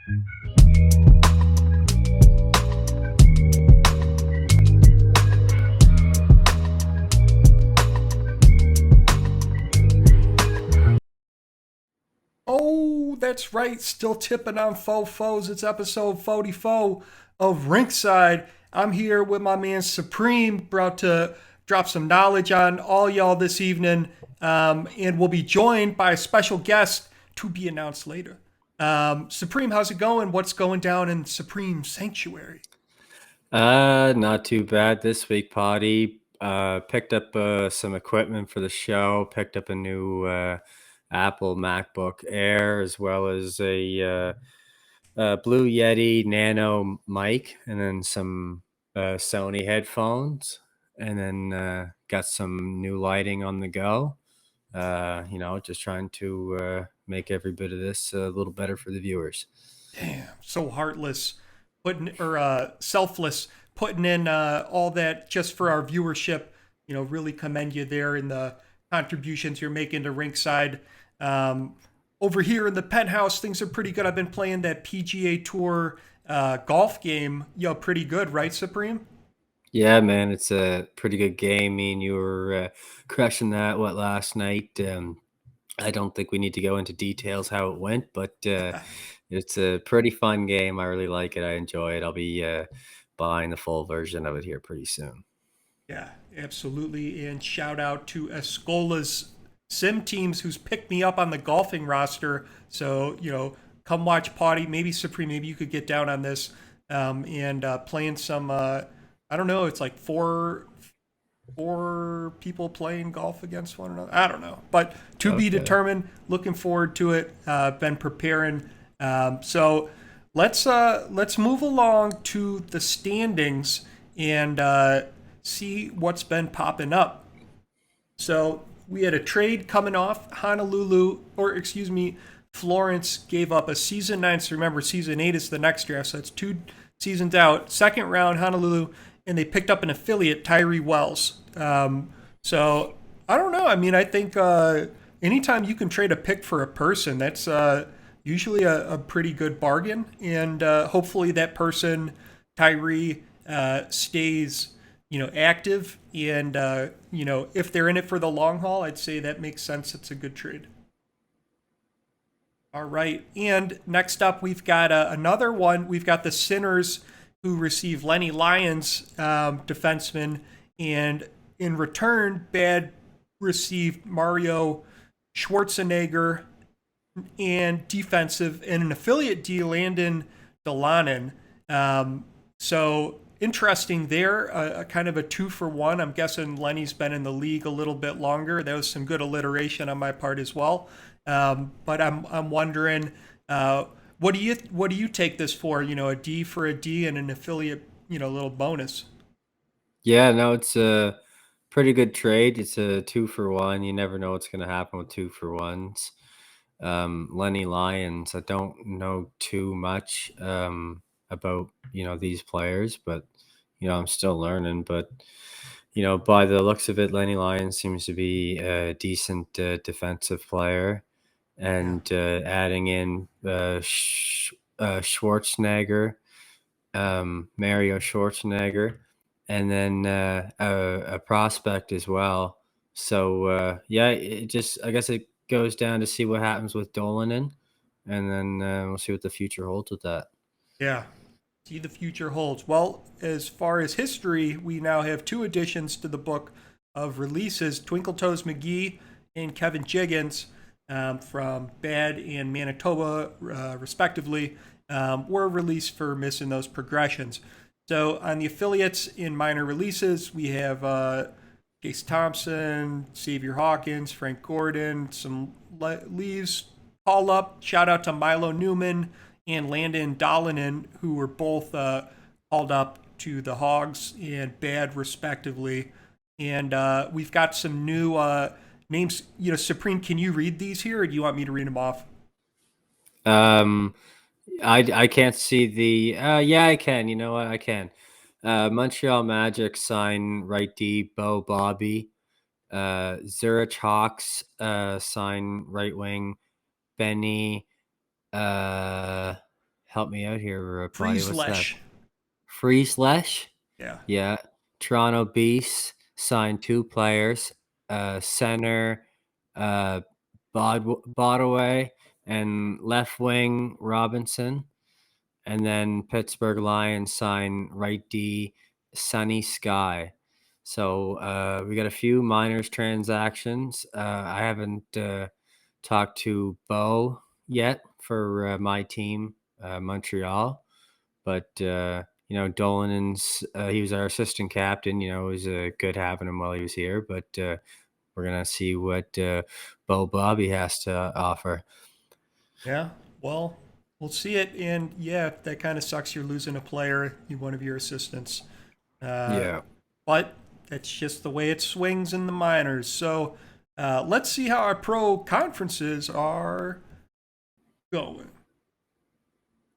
Oh, that's right. Still tipping on faux foes. It's episode 44 of Rinkside. I'm here with my man Supreme, about to drop some knowledge on all y'all this evening. And we'll be joined by a special guest to be announced later. Supreme, how's it going? What's going down in Supreme Sanctuary? Not too bad this week, Potty. Picked up some equipment for the show. Picked up a new Apple MacBook Air, as well as a Blue Yeti Nano mic, and then some Sony headphones, and then got some new lighting on the go. Just trying to make every bit of this a little better for the viewers. Damn, so heartless, putting or selfless, putting in all that just for our viewership. Really commend you there in the contributions you're making to Rinkside. Um, Over here in the Penthouse, things are pretty good. I've been playing that PGA Tour golf game. Pretty good, right, Supreme? Yeah, man, it's a pretty good game. Me and you were crushing that last night. I don't think we need to go into details how it went, but it's a pretty fun game. I really like it. I enjoy it. I'll be buying the full version of it here pretty soon. Yeah, absolutely. And shout out to Escola's sim teams who's picked me up on the golfing roster. So, come watch Potty. Maybe Supreme, maybe you could get down on this and playing some, I don't know, it's like four people playing golf against one another. I don't know. But to be Okay. determined, looking forward to it. Been preparing. So let's move along to the standings and see what's been popping up. So we had a trade coming off. Honolulu, or excuse me, Florence gave up a season 9. So remember, season 8 is the next draft. So that's 2 seasons out. Second round, Honolulu, and they picked up an affiliate, Tyree Wells. So I don't know. I mean, I think anytime you can trade a pick for a person, that's usually a pretty good bargain. And hopefully that person, Tyree, stays active, and if they're in it for the long haul, I'd say that makes sense. It's a good trade. All right, and next up we've got another one. We've got the Sinners, who receive Lenny Lyons, defenseman, and in return, Bad received Mario Schwarzenegger and defensive, and an affiliate D, Landon Delanen. So interesting there, a kind of a 2-for-1. I'm guessing Lenny's been in the league a little bit longer. That was some good alliteration on my part as well. But I'm wondering, what do you take this for? A D for a D and an affiliate, little bonus. Yeah, no, it's a pretty good trade. It's a 2-for-1. You never know what's going to happen with 2-for-1s. Lenny Lyons, I don't know too much about these players, but I'm still learning. But by the looks of it, Lenny Lyons seems to be a decent defensive player, Yeah. and adding in Schwarzenegger, Mario Schwarzenegger, and then a prospect as well. So yeah, I guess it goes down to see what happens with Dolanen, and then we'll see what the future holds with that. Yeah. See the future holds. Well, as far as history, we now have 2 additions to the book of releases: Twinkle Toes McGee and Kevin Jiggins, from Bad and Manitoba, respectively, were released for missing those progressions. So on the affiliates in minor releases, we have Jace Thompson, Xavier Hawkins, Frank Gordon, some leaves call up. Shout out to Milo Newman and Landon Dollinen, who were both called up to the Hogs and Bad, respectively. And we've got some new names. Supreme, can you read these here, or do you want me to read them off? Um, I can't see the. Yeah, I can. You know what? I can. Montreal Magic sign right D Bo Bobby. Zurich Hawks sign right wing Benny. Uh, Help me out here, Potty. What's that? Frieslesh. Freeze Lesh? Yeah. Yeah. Toronto Beast signed 2 players, center, uh, Bodaway and left wing Robinson. And then Pittsburgh Lions sign right D Sunny Sky. So we got a few minors transactions. I haven't talked to Bo yet for my team, Montreal, but Dolan's he was our assistant captain. It was good having him while he was here, but we're gonna see what Bo Bobby has to offer. Yeah. Well, we'll see it. And yeah, that kind of sucks. You're losing a player, one of your assistants. Uh, Yeah. but that's just the way it swings in the minors. So let's see how our pro conferences are going.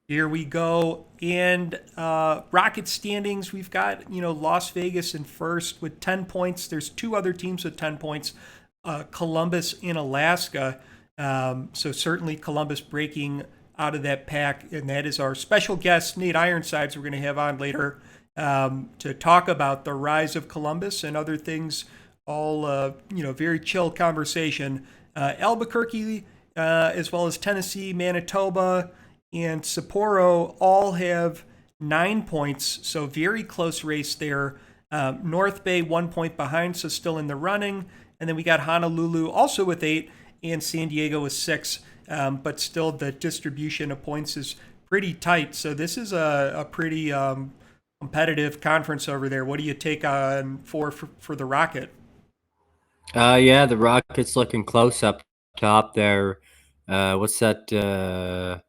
Here we go. And Rocket standings, we've got, Las Vegas in first with 10 points. There's 2 other teams with 10 points, Columbus and Alaska. So certainly Columbus breaking out of that pack. And that is our special guest, Nate Ironsides, we're going to have on later to talk about the rise of Columbus and other things. All, very chill conversation. Albuquerque, as well as Tennessee, Manitoba, and Sapporo all have 9 points, so very close race there. North Bay 1 point behind, so still in the running. And then we got Honolulu also with 8, and San Diego with 6. But still, the distribution of points is pretty tight. So this is a pretty competitive conference over there. What do you take on for the Rocket? Yeah, the Rockets looking close up top there. What's that?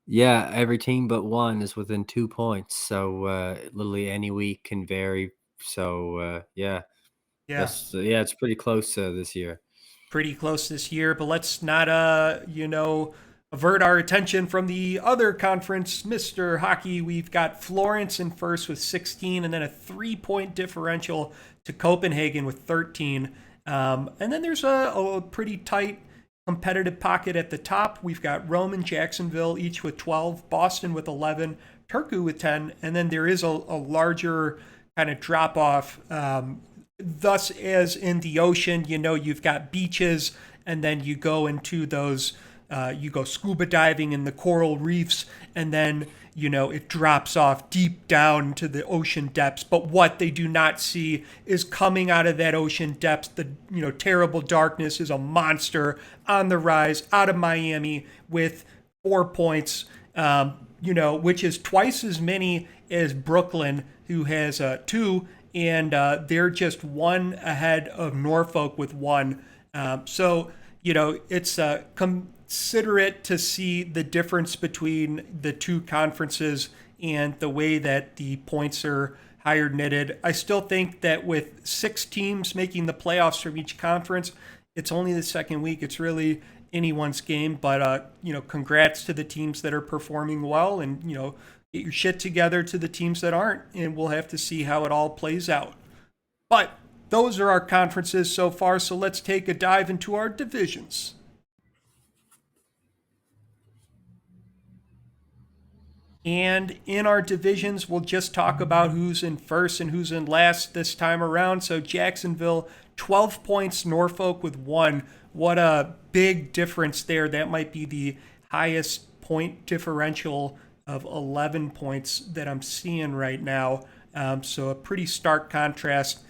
Yeah, every team but one is within 2 points. So literally any week can vary. So yeah, Yeah, it's pretty close this year. pretty close this year, but let's not, avert our attention from the other conference, Mr. Hockey. We've got Florence in first with 16, and then a 3-point differential to Copenhagen with 13. And then there's a pretty tight competitive pocket at the top. We've got Rome and Jacksonville each with 12, Boston with 11, Turku with 10, and then there is a larger kind of drop off. Thus, as in the ocean, you've got beaches, and then you go into those, you go scuba diving in the coral reefs, and then, it drops off deep down to the ocean depths. But what they do not see is coming out of that ocean depths, the, terrible darkness is a monster on the rise out of Miami with 4 points, which is twice as many as Brooklyn, who has 2, and they're just 1 ahead of Norfolk with 1. So, it's considerate to see the difference between the 2 conferences and the way that the points are higher knitted. I still think that with 6 teams making the playoffs from each conference, it's only the second week. It's really anyone's game, but congrats to the teams that are performing well, and get your shit together to the teams that aren't, and we'll have to see how it all plays out. But those are our conferences so far, so let's take a dive into our divisions. And in our divisions, we'll just talk about who's in first and who's in last this time around. So Jacksonville, 12 points, Norfolk with 1. What a big difference there. That might be the highest point differential of 11 points that I'm seeing right now. So a pretty stark contrast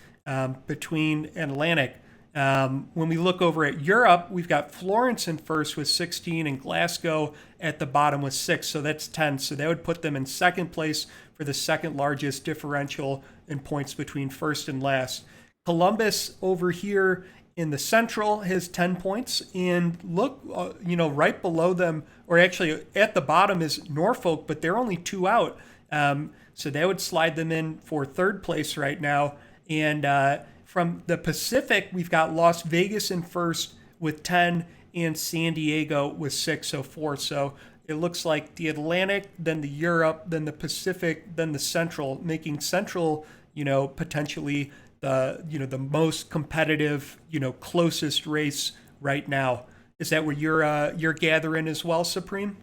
between Atlantic. When we look over at Europe, we've got Florence in first with 16 and Glasgow at the bottom with 6. So that's 10. So that would put them in second place for the second largest differential in points between first and last. Columbus over here in the Central has 10 points. And look, right below them, or actually at the bottom is Norfolk, but they're only 2 out. So that would slide them in for third place right now. And from the Pacific, we've got Las Vegas in first with 10 and San Diego with 6, so 4. So it looks like the Atlantic, then the Europe, then the Pacific, then the Central, making Central, potentially the most competitive, closest race right now. Is that where you're gathering as well, Supreme?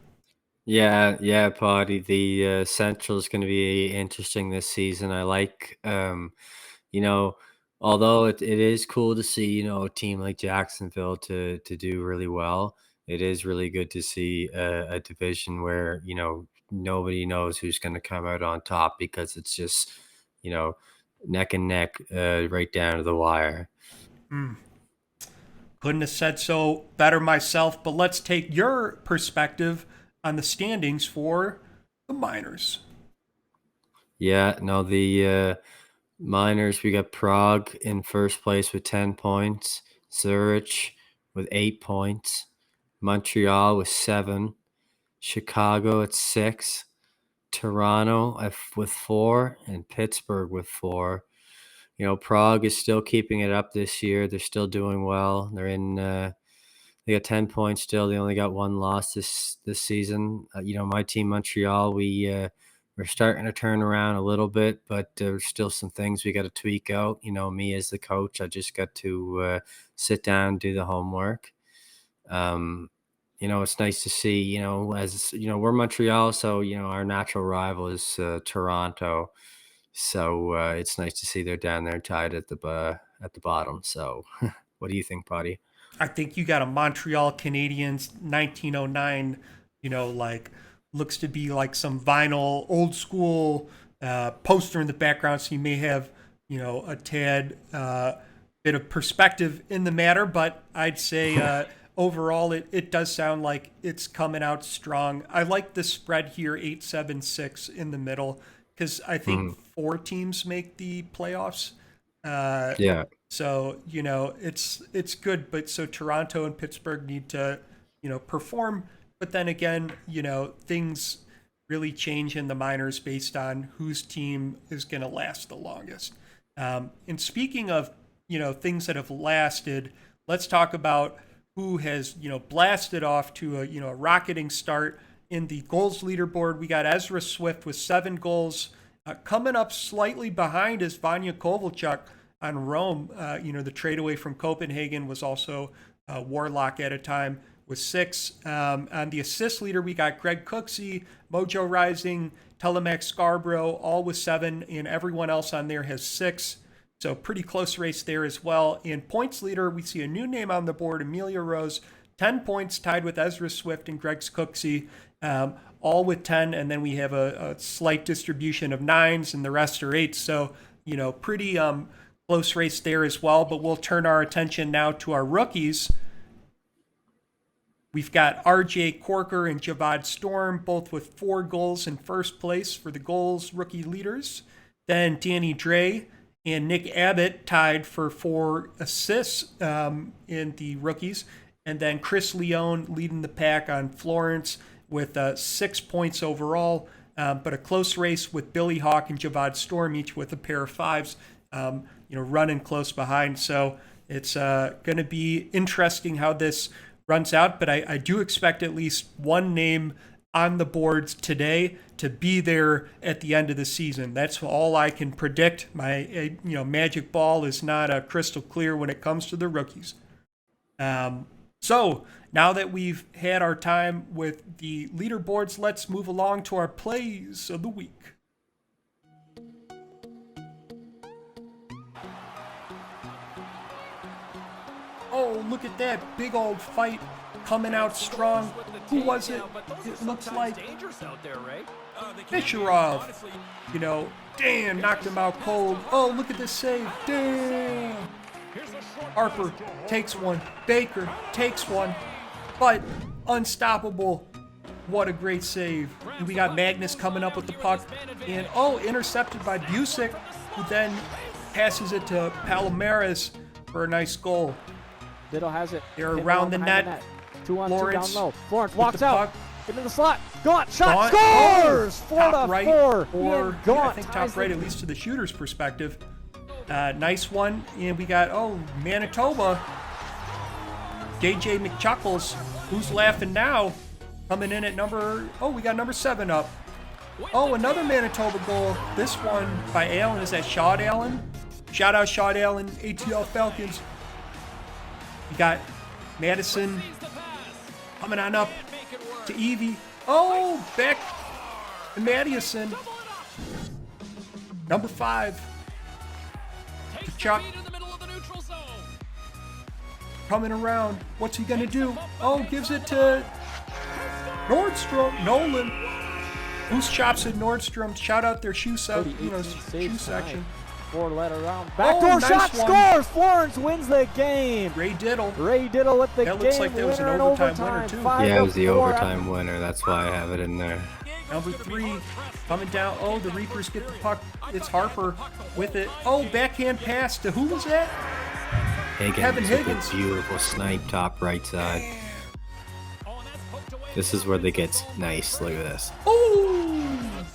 Yeah, Potty. The Central is going to be interesting this season. I like, you know, although it is cool to see, a team like Jacksonville to do really well. It is really good to see a division where nobody knows who's going to come out on top because it's just you know neck and neck, right down to the wire. Hmm. Couldn't have said so better myself, but let's take your perspective on the standings for the Miners. Yeah, no, the Miners, we got Prague in first place with 10 points, Zurich with 8 points, Montreal with 7, Chicago at 6, Toronto with 4, and Pittsburgh with 4. Prague is still keeping it up this year. They're still doing well. They got 10 points still. They only got one loss this season. My team Montreal, we're starting to turn around a little bit, but there's still some things we got to tweak out. Me as the coach, I just got to sit down, do the homework. It's nice to see, as we're Montreal, so our natural rival is Toronto. So it's nice to see they're down there tied at the bottom. So what do you think, Buddy? I think you got a Montreal Canadiens 1909, like looks to be like some vinyl old school poster in the background. So you may have, a tad bit of perspective in the matter, but I'd say overall it does sound like it's coming out strong. I like the spread here, 8-7-6 in the middle, because I think Mhm. four teams make the playoffs. Uh, Yeah. so it's good, but so Toronto and Pittsburgh need to perform. But then again, things really change in the minors based on whose team is going to last the longest. And speaking of things that have lasted, let's talk about who has blasted off to a rocketing start in the goals leaderboard. We got Ezra Swift with 7 goals. Coming up slightly behind is Vanya Kovalchuk on Rome. The trade away from Copenhagen was also Warlock at a time with 6. On the assist leader, we got Greg Cooksey, Mojo Rising, Telemax Scarborough, all with 7, and everyone else on there has 6. So pretty close race there as well. In points leader, we see a new name on the board, Amelia Rose, 10 points, tied with Ezra Swift and Greg Cooksey, all with 10. And then we have a slight distribution of 9s, and the rest are 8s. So, pretty close race there as well. But we'll turn our attention now to our rookies. We've got RJ Corker and Javad Storm, both with 4 goals in first place for the goals rookie leaders. Then Danny Dre and Nick Abbott tied for 4 assists in the rookies. And then Chris Leone leading the pack on Florence with 6 points overall. But a close race with Billy Hawk and Javad Storm, each with a pair of 5s, running close behind. So it's going to be interesting how this runs out. But I do expect at least one name on the boards today to be there at the end of the season. That's all I can predict. My magic ball is not crystal clear when it comes to the rookies. So now that we've had our time with the leaderboards, let's move along to our plays of the week. Oh, look at that big old fight coming out strong. Who was it? It looks like Fisherov. Damn, knocked him out cold. Oh, look at this save. Damn. Harper takes one. Baker takes one. But unstoppable. What a great save. And we got Magnus coming up with the puck. And, intercepted by Busick, who then passes it to Palomares for a nice goal. Little has it. They're around the net. 2-on-2 Florence down low. Florence walks out. puck. Into the slot. Gaunt shot. Gaunt. Scores! Top right, 4-4. or Gaunt I think top right, at least to the shooter's perspective. Nice one. And we got, Manitoba. JJ McChuckles. Who's laughing now? Coming in at we got number 7 up. Oh, another Manitoba goal. This one by Allen. Is that Shad Allen? Shout out Shad Allen, ATL Falcons. We got Madison coming on up to Evie. Oh, back to Madison. Number 5. To Chuck. Coming around. What's he going to do? Oh, gives it to Nordstrom. Nolan. Loose chops at Nordstrom. Shout out their shoe section. 4-letter round. Backdoor nice shot one. scores. Florence wins the game. Ray Diddle. Ray Diddle with the That game looks like that was an winner in overtime winner, too. Yeah, it was the 5-4 overtime winner. That's why I have it in there. Number 3 coming down. Oh, the Reapers get the puck. It's Harper with it. Oh, backhand pass to who was that? Kevin Higgins. With a beautiful snipe top right side. This is where they get nice. Look at this. Oh!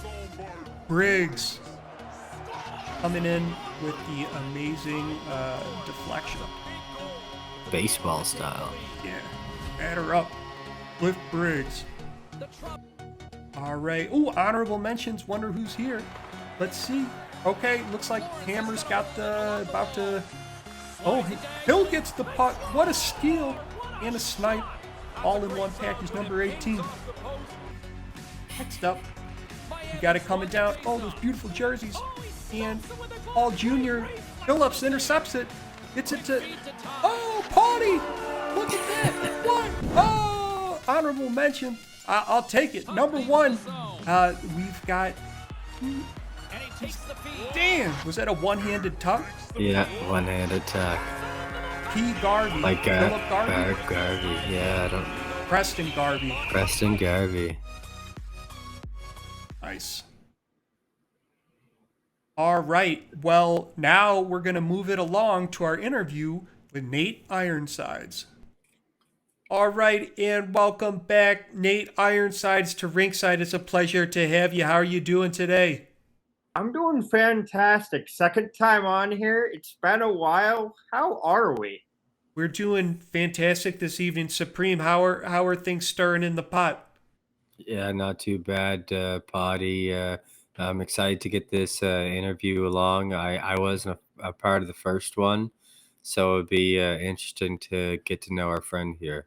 Briggs coming in with the amazing deflection. Baseball style. Yeah, batter up with Briggs. All right. Ooh, honorable mentions. Wonder who's here. Let's see. Okay, looks like Hammer's got about to. Oh, Hill gets the puck. What a steal and a snipe, all in one package. Number 18. Next up, you got it coming down. Oh, those beautiful jerseys. And all junior Phillips intercepts it. Gets it to. Oh, Pawtai! Look at that. What? Oh, honorable mention. I'll take it. Number 1, we've got. Damn, was that a one-handed tuck? Yeah, one-handed tuck. P. Garvey. Like Philip Garvey. Garvey. Yeah, I don't. Preston Garvey. Preston Garvey. Nice. All right. Well, now we're going to move it along to our interview with Nate Ironsides. All right, and welcome back, Nate Ironsides, to Rinkside. It's a pleasure to have you. How are you doing today? I'm doing fantastic. Second time on here. It's been a while. How are we? We're doing fantastic this evening. Supreme, how are things stirring in the pot? Yeah, not too bad, Pawtai. I'm excited to get this interview along. I wasn't a part of the first one, so it'd be interesting to get to know our friend here.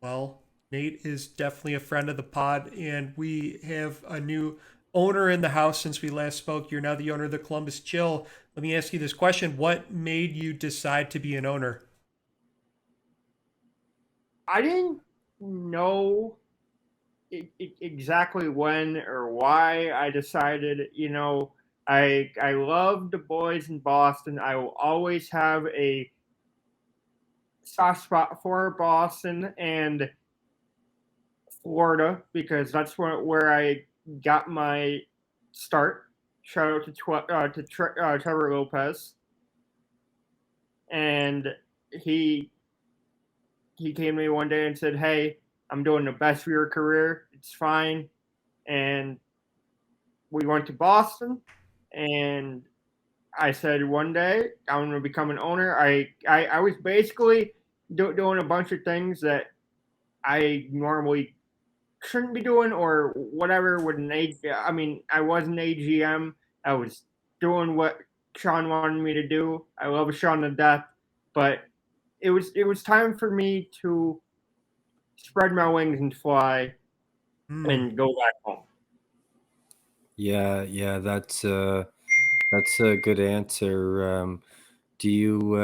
Well, Nate is definitely a friend of the pod, and we have a new owner in the house since we last spoke. You're now the owner of the Columbus Chill. Let me ask you this question. What made you decide to be an owner? I didn't know exactly when or why I decided, I love the boys in Boston. I will always have a soft spot for Boston and Florida because that's where I got my start. Shout out to Trevor Lopez, and he came to me one day and said, "Hey, I'm doing the best of your career. It's fine." And we went to Boston, and I said, one day I'm going to become an owner. I was basically doing a bunch of things that I normally shouldn't be doing or whatever. I was an AGM. I was doing what Sean wanted me to do. I love Sean to death, but it was time for me to spread my wings and fly and go back home. Yeah, that's a good answer. Do you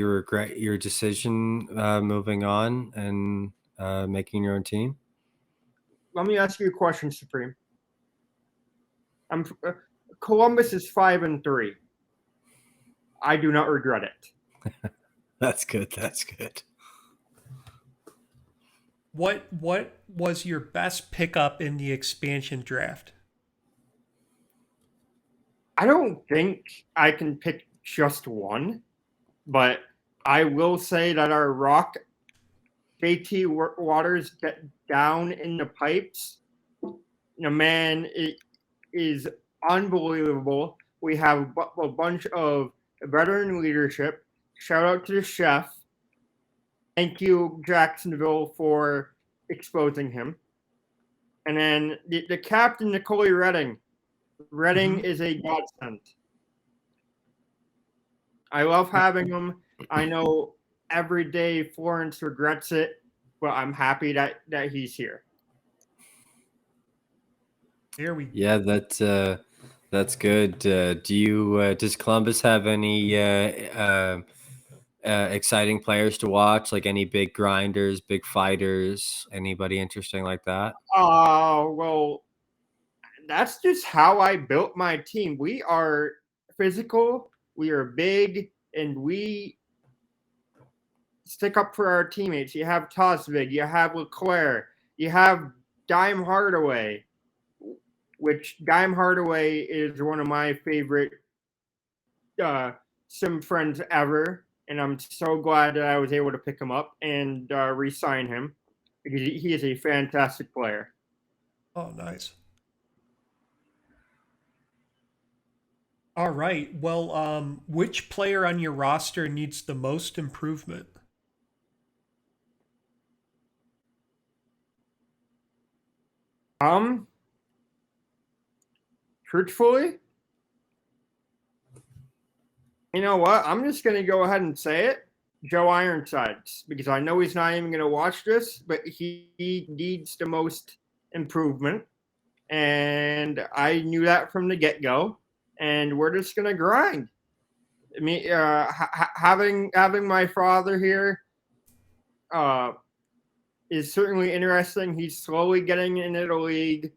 regret your decision moving on and making your own team? Let me ask you a question, Supreme. Columbus is 5-3. I do not regret it. That's good. That's good. What was your best pickup in the expansion draft? I don't think I can pick just one, but I will say that our rock JT Waters get down in the pipes. The man is unbelievable. We have a bunch of veteran leadership. Shout out to the chef. Thank you, Jacksonville, for exposing him. And then the captain, Nicole Redding. Redding is a godsend. I love having him. I know every day Florence regrets it, but I'm happy that he's here. There we Yeah, that's good. Do you does Columbus have any exciting players to watch? Like any big grinders, big fighters, anybody interesting like that? Well, that's just how I built my team. We are physical, we are big, and we stick up for our teammates. You have Tosvig, you have Leclerc, you have Dime Hardaway, which Dime Hardaway is one of my favorite sim friends ever. And I'm so glad that I was able to pick him up and re-sign him because he is a fantastic player. Oh, nice. All right. Well, which player on your roster needs the most improvement? Truthfully, you know what? I'm just going to go ahead and say it. Joe Ironsides, because I know he's not even going to watch this, but he needs the most improvement. And I knew that from the get-go. And we're just going to grind. I mean, having my father here is certainly interesting. He's slowly getting into the league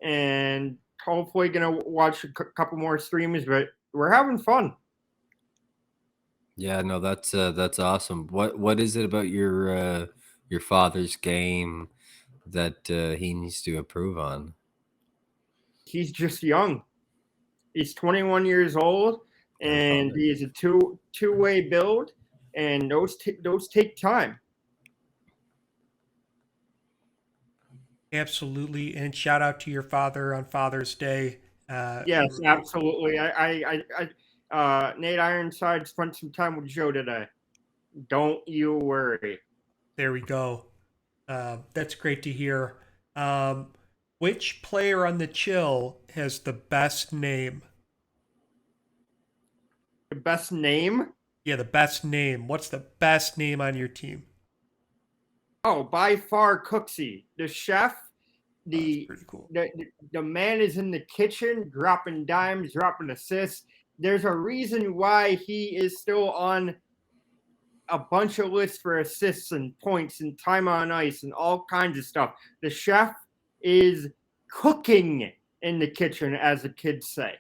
and hopefully going to watch a couple more streams, but we're having fun. Yeah, no, that's awesome. What is it about your father's game that he needs to improve on? He's just young. He's 21 years old, and he is a two-way build, and those take time. Absolutely. And shout out to your father on Father's Day. Yes, absolutely. Nate Ironsides spent some time with Joe today. Don't you worry. There we go. That's great to hear. Which player on the chill has the best name? The best name? Yeah, the best name. What's the best name on your team? Oh, by far Cooksey, the chef. That's pretty cool. The man is in the kitchen, dropping dimes, dropping assists. There's a reason why he is still on a bunch of lists for assists and points and time on ice and all kinds of stuff. The chef is cooking in the kitchen, as the kids say.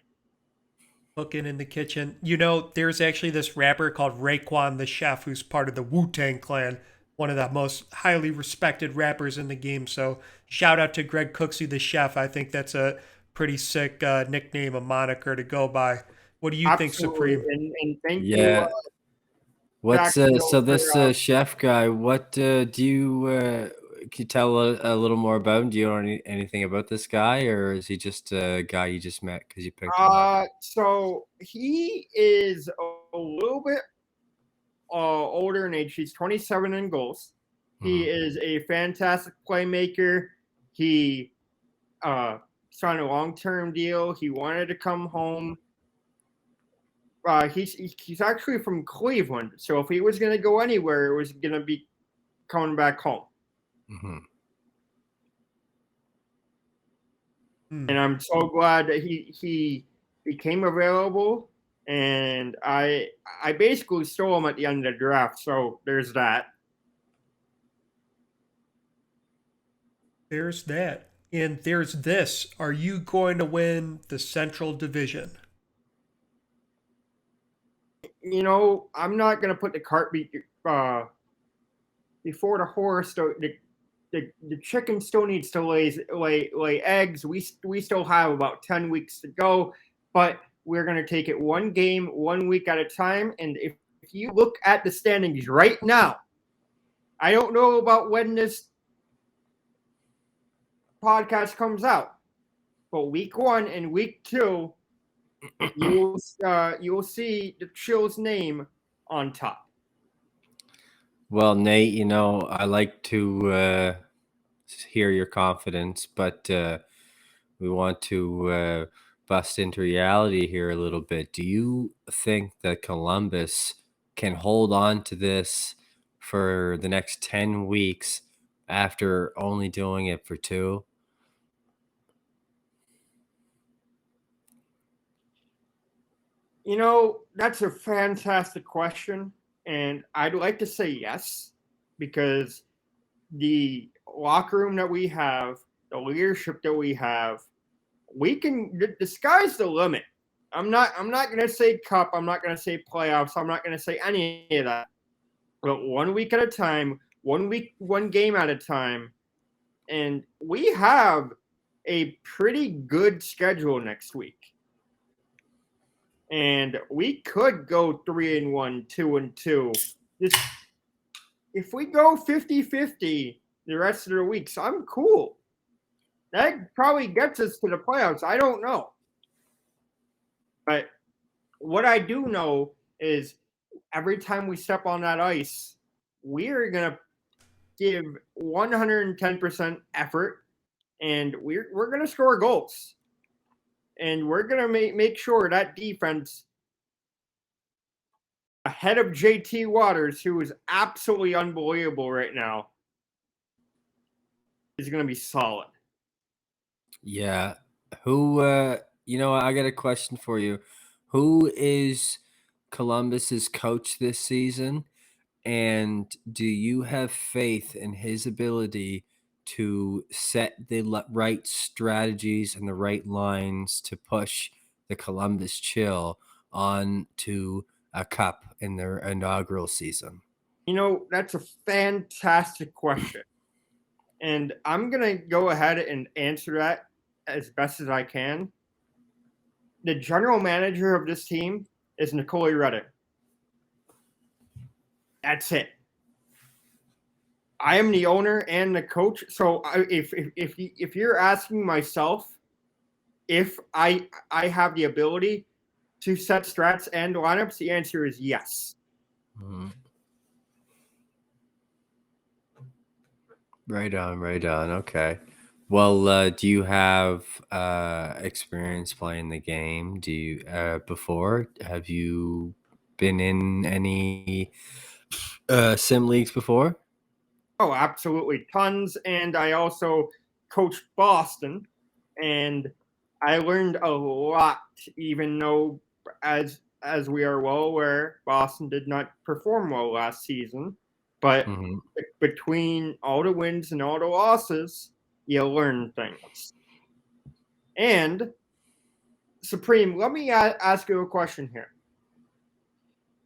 Cooking in the kitchen. You know, there's actually this rapper called Raekwon the Chef who's part of the Wu-Tang Clan, one of the most highly respected rappers in the game. So shout out to Greg Cooksey the Chef. I think that's a pretty sick nickname, a moniker to go by. What do you think, Supreme? And thank you. Yeah. What's Jack, so this chef guy? What do you can you tell a little more about him? Do you know anything about this guy, or is he just a guy you just met because you picked him up? So he is a little bit older in age. He's 27 in goals. He is a fantastic playmaker. He signed a long-term deal. He wanted to come home. He's actually from Cleveland, so if he was going to go anywhere, it was going to be coming back home. And I'm so glad that he became available. And I basically stole him at the end of the draft, so there's that. There's that. And there's this. Are you going to win the Central Division? You know, I'm not going to put the cart before the horse. The chicken still needs to lay eggs. We still have about 10 weeks to go, but we're going to take it one game, 1 week at a time. And if you look at the standings right now, I don't know about when this podcast comes out, but week 1 and week 2, you will see the Chill's name on top. Well, Nate, you know, I like to hear your confidence, but we want to bust into reality here a little bit. Do you think that Columbus can hold on to this for the next 10 weeks after only doing it for 2? You know, that's a fantastic question, and I'd like to say yes, because the locker room that we have, the leadership that we have, we can. The sky's the limit. I'm not gonna say cup. I'm not gonna say playoffs. I'm not gonna say any of that. But 1 week at a time, 1 week, one game at a time, and we have a pretty good schedule next week. And we could go 3-1, 2-2. If we go 50-50 the rest of the weeks, I'm cool. That probably gets us to the playoffs. I don't know. But what I do know is every time we step on that ice, we're going to give 110% effort, and we're going to score goals. And we're going to make sure that defense ahead of JT Waters, who is absolutely unbelievable right now, is going to be solid. Yeah. Who, I got a question for you. Who is Columbus's coach this season? And do you have faith in his ability to set the right strategies and the right lines to push the Columbus Chill on to a cup in their inaugural season? You know, that's a fantastic question. And I'm going to go ahead and answer that as best as I can. The general manager of this team is Nicole Reddick. That's it. I am the owner and the coach. So if you're asking myself if I have the ability to set strats and lineups, the answer is yes. Mm-hmm. Right on. Okay. Well, do you have experience playing the game? Do you before? Have you been in any sim leagues before? Oh, absolutely, tons. And I also coached Boston, and I learned a lot. Even though, as we are well aware, Boston did not perform well last season, but Mm-hmm. between all the wins and all the losses, you learn things. And Supreme, let me ask you a question here.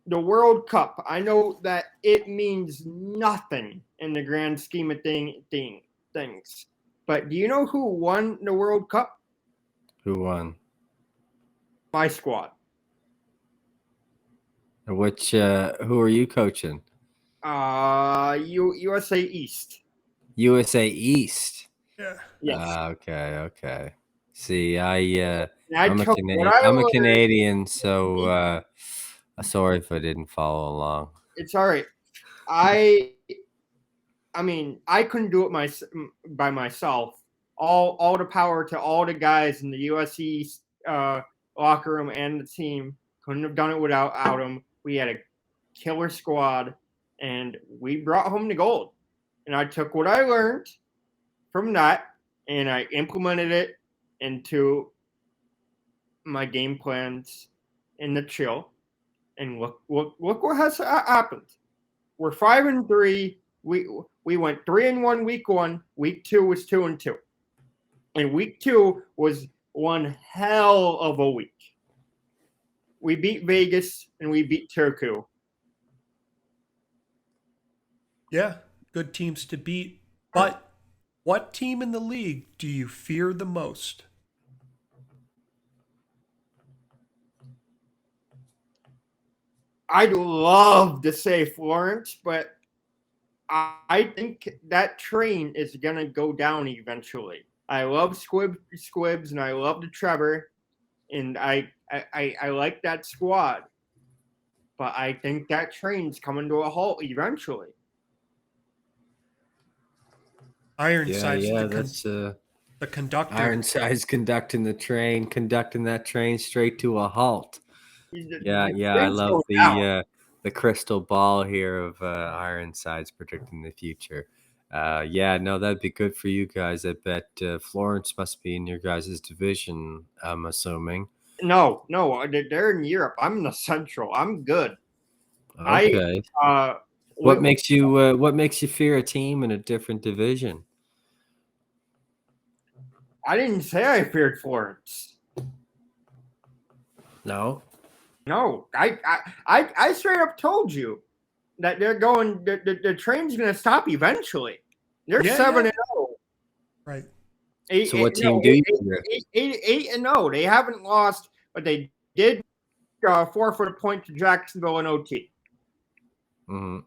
The World Cup, I know that it means nothing in the grand scheme of things. But do you know who won the World Cup? Who won? My squad. Which who are you coaching? USA East. USA East. Yeah. Yes. Okay. See, I'm took what I I'm a learned. Canadian, so sorry if I didn't follow along. It's all right. I mean, I couldn't do it by myself. All the power to all the guys in the USC locker room and the team. Couldn't have done it without them. We had a killer squad, and we brought home the gold. And I took what I learned from that, and I implemented it into my game plans in the chill. And look what has happened. We're 5-3. We went 3-1 week 1. Week 2 was 2-2, and week 2 was one hell of a week. We beat Vegas and we beat Turku. Yeah, good teams to beat. But what team in the league do you fear the most? I'd love to say Florence, but I think that train is going to go down eventually. I love Squibs, and I love the Trevor, and I like that squad. But I think that train's coming to a halt eventually. Ironsides, That's the conductor. Ironsides conducting that train straight to a halt. Yeah, I love the crystal ball here of Ironsides predicting the future. That'd be good for you guys. I bet Florence must be in your guys' division, I'm assuming. No, they're in Europe. I'm in the Central. I'm good. Okay. What makes you fear a team in a different division? I didn't say I feared Florence. No. No, I straight up told you that they're going. The train's going to stop eventually. They're Yeah, 7-0. Right. So what team do you fear? 8-0. They haven't lost, but they did forfeit a point to Jacksonville in OT. Mm-hmm.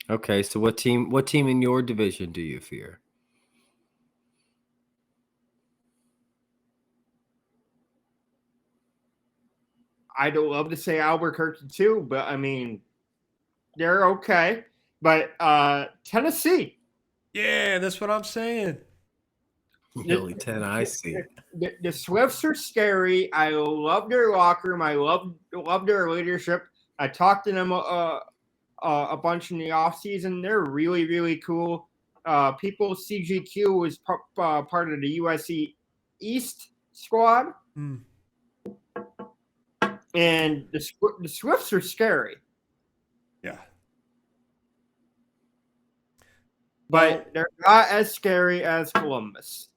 Okay, so what team in your division do you fear? I'd love to say Albuquerque too, but I mean, they're okay. But Tennessee. Yeah, that's what I'm saying. The only 10 I see. The Swifts are scary. I love their locker room. I love their leadership. I talked to them a bunch in the offseason. They're really, really cool. People, CGQ was part of the USC East squad. Mm. And the Swifts are scary. Yeah. But they're not as scary as Columbus.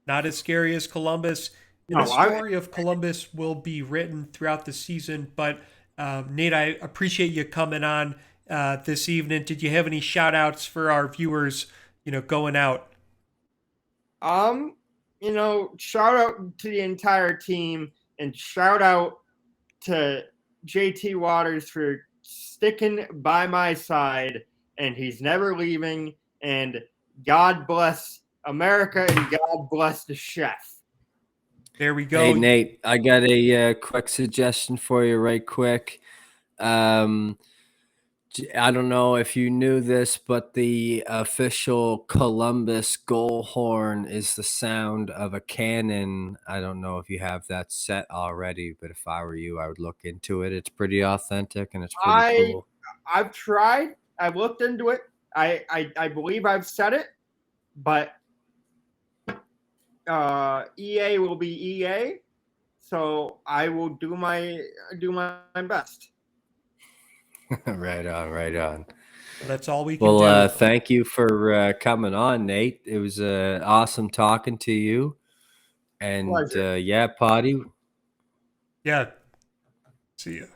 Not as scary as Columbus. And No, the story of Columbus will be written throughout the season. But Nate, I appreciate you coming on this evening. Did you have any shout outs for our viewers, going out? Shout out to the entire team and shout out to JT Waters for sticking by my side, and he's never leaving. And God bless America and God bless the chef. There we go. Hey, Nate, I got a quick suggestion for you right quick. I don't know if you knew this, but the official Columbus goal horn is the sound of a cannon. I don't know if you have that set already, but if I were you, I would look into it. It's pretty authentic and it's pretty cool. I've tried. I've looked into it. I believe I've said it, but EA will be EA, so I will do my best. Right on. Well, that's all we can do. Well, thank you for coming on, Nate. It was awesome talking to you. And yeah, Potty. Yeah. See ya.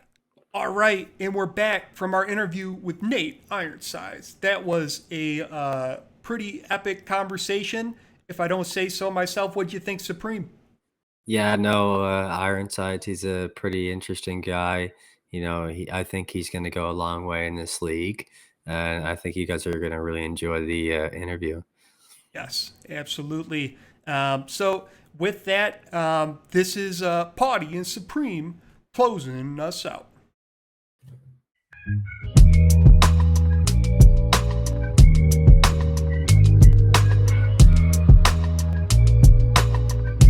All right, and we're back from our interview with Nate Ironsides. That was a pretty epic conversation, if I don't say so myself. What do you think, Supreme? Yeah, no, Ironsides, he's a pretty interesting guy. I think he's going to go a long way in this league. And I think you guys are going to really enjoy the interview. Yes, absolutely. So with that, this is Pawtai and Supreme closing us out.